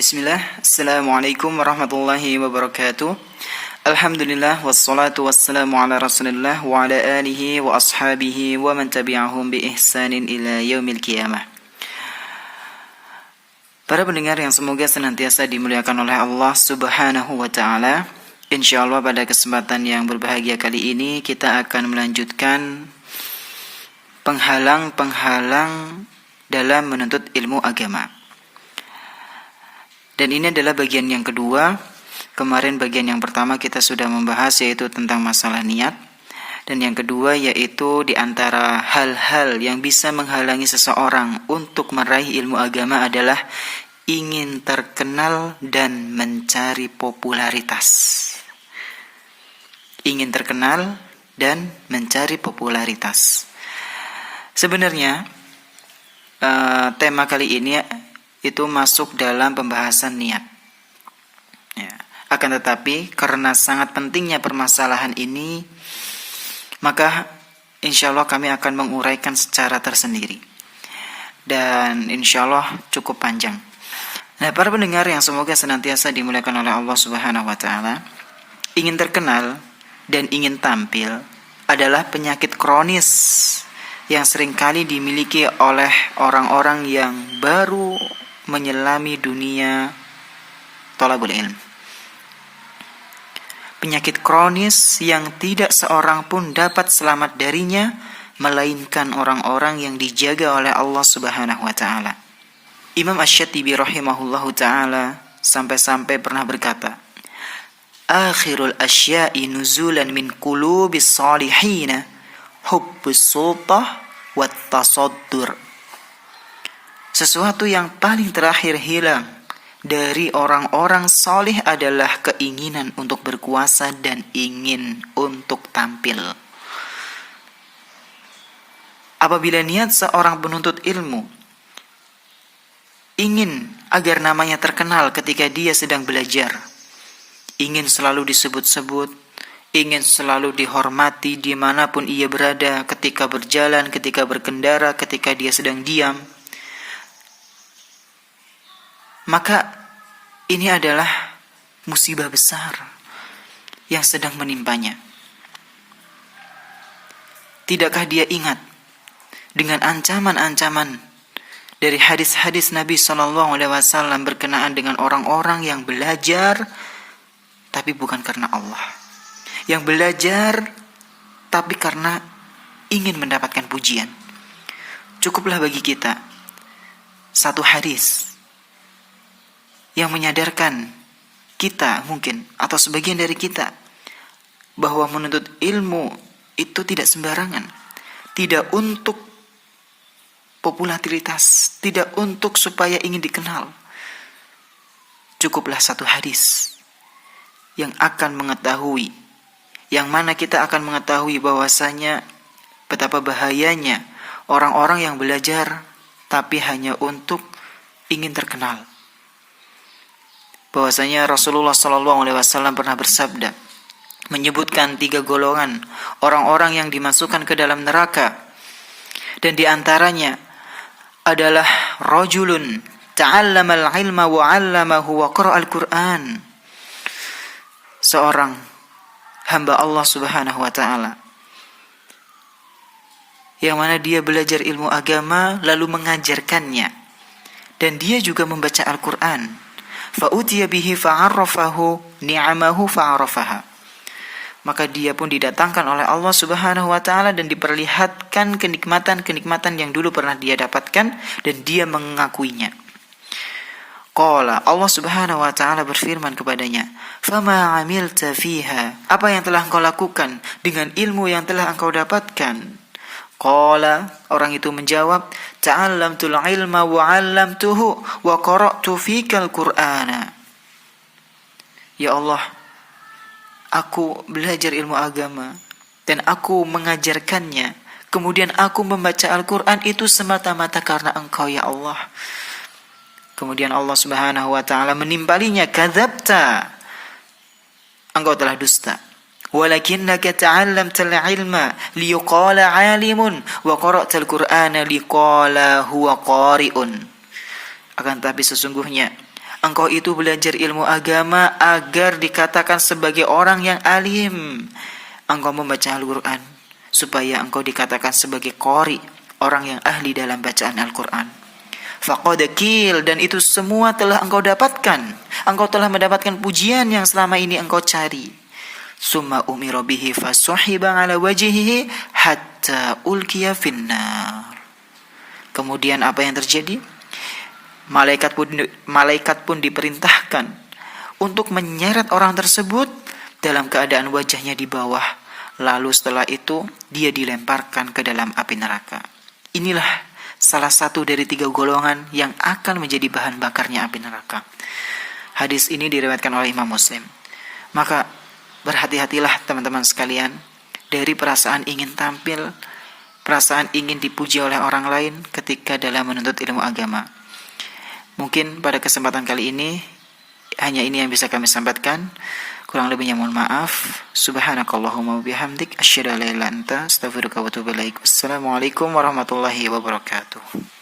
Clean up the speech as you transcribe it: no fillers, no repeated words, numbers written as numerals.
Bismillah, Assalamualaikum warahmatullahi wabarakatuh. Alhamdulillah, wassalatu wassalamu ala rasulillah wa ala alihi wa ashabihi wa man tabi'ahum bi ihsanin ila yaumil qiyamah. Para pendengar yang semoga senantiasa dimuliakan oleh Allah subhanahu wa ta'ala, InsyaAllah pada kesempatan yang berbahagia kali ini kita akan melanjutkan penghalang-penghalang dalam menuntut ilmu agama. Dan ini adalah bagian yang kedua. Kemarin bagian yang pertama kita sudah membahas yaitu tentang masalah niat. Dan yang kedua yaitu di antara hal-hal yang bisa menghalangi seseorang untuk meraih ilmu agama adalah ingin terkenal dan mencari popularitas. Ingin terkenal dan mencari popularitas. Sebenarnya tema kali ini itu masuk dalam pembahasan niat. Ya. Akan tetapi karena sangat pentingnya permasalahan ini, maka insya Allah kami akan menguraikan secara tersendiri. Dan insya Allah cukup panjang. Nah, para pendengar yang semoga senantiasa dimuliakan oleh Allah Subhanahu wa ta'ala, ingin terkenal dan ingin tampil adalah penyakit kronis yang seringkali dimiliki oleh orang-orang yang baru menyelami dunia thalabul ilm. Penyakit kronis yang tidak seorang pun dapat selamat darinya melainkan orang-orang yang dijaga oleh Allah Subhanahu wa taala. Imam Asy-Syatibi rahimahullahu taala sampai-sampai pernah berkata, "Akhirul asya'i nuzulan min qulubis salihina hubbus sultah wat tasaddur." Sesuatu yang paling terakhir hilang dari orang-orang saleh adalah keinginan untuk berkuasa dan ingin untuk tampil. Apabila niat seorang penuntut ilmu ingin agar namanya terkenal ketika dia sedang belajar, ingin selalu disebut-sebut, ingin selalu dihormati dimanapun ia berada, ketika berjalan, ketika berkendara, ketika dia sedang diam, maka ini adalah musibah besar yang sedang menimpanya. Tidakkah dia ingat dengan ancaman-ancaman dari hadis-hadis Nabi SAW berkenaan dengan orang-orang yang belajar tapi bukan karena Allah, yang belajar tapi karena ingin mendapatkan pujian. Cukuplah bagi kita satu hadis yang menyadarkan kita mungkin atau sebagian dari kita bahwa menuntut ilmu itu tidak sembarangan, tidak untuk popularitas, tidak untuk supaya ingin dikenal. Cukuplah satu hadis yang akan mengetahui, yang mana kita akan mengetahui bahwasanya betapa bahayanya orang-orang yang belajar tapi hanya untuk ingin terkenal. Bahwasanya Rasulullah SAW pernah bersabda, menyebutkan 3 golongan orang-orang yang dimasukkan ke dalam neraka, dan diantaranya adalah rajulun ta'allamal ilma wa 'allamahu wa qara'al Qur'an. Seorang hamba Allah Subhanahu wa taala yang mana dia belajar ilmu agama lalu mengajarkannya, dan dia juga membaca Al-Qur'an. Fa'utiya bihi fa'arrafahu ni'amahu fa'arrafaha. Maka dia pun didatangkan oleh Allah Subhanahu wa taala dan diperlihatkan kenikmatan-kenikmatan yang dulu pernah dia dapatkan dan dia mengakuinya. Qala, Allah Subhanahu wa taala berfirman kepadanya, "Fama 'amilta fiha?" Apa yang telah engkau lakukan dengan ilmu yang telah engkau dapatkan? Qala, orang itu menjawab, "Ta'allamtul ilma wa 'allamtuhu wa qara'tu fikal Qur'ana." Ya Allah, aku belajar ilmu agama dan aku mengajarkannya, kemudian aku membaca Al-Qur'an itu semata-mata karena Engkau ya Allah. Kemudian Allah Subhanahu wa taala menimpalinya, "Kadzabta." Engkau telah dusta. "Walakinnaka ta'allamtal ilma liqala 'alimun wa qara'tal Qur'ana liqala huwa qari'un." Akan tapi sesungguhnya engkau itu belajar ilmu agama agar dikatakan sebagai orang yang alim. Engkau membaca Al-Quran supaya engkau dikatakan sebagai qari, orang yang ahli dalam bacaan Al-Quran. Faqad qil, dan itu semua telah engkau dapatkan. Engkau telah mendapatkan pujian yang selama ini engkau cari. Summa umira bihi fasuhiba ala wajhihi hatta ulqiya finnar. Kemudian apa yang terjadi? Malaikat pun diperintahkan untuk menyeret orang tersebut dalam keadaan wajahnya di bawah. Lalu setelah itu dia dilemparkan ke dalam api neraka. Inilah salah satu dari 3 golongan yang akan menjadi bahan bakarnya api neraka. Hadis ini diriwayatkan oleh Imam Muslim. Maka berhati-hatilah teman-teman sekalian dari perasaan ingin tampil, perasaan ingin dipuji oleh orang lain ketika dalam menuntut ilmu agama. Mungkin pada kesempatan kali ini hanya ini yang bisa kami sampaikan. Kurang lebihnya mohon maaf. Subhanakallahumma wabihamdik, asyhadu an la ilaha illa anta, astaghfiruka wa atubu ilaik. Wassalamualaikum warahmatullahi wabarakatuh.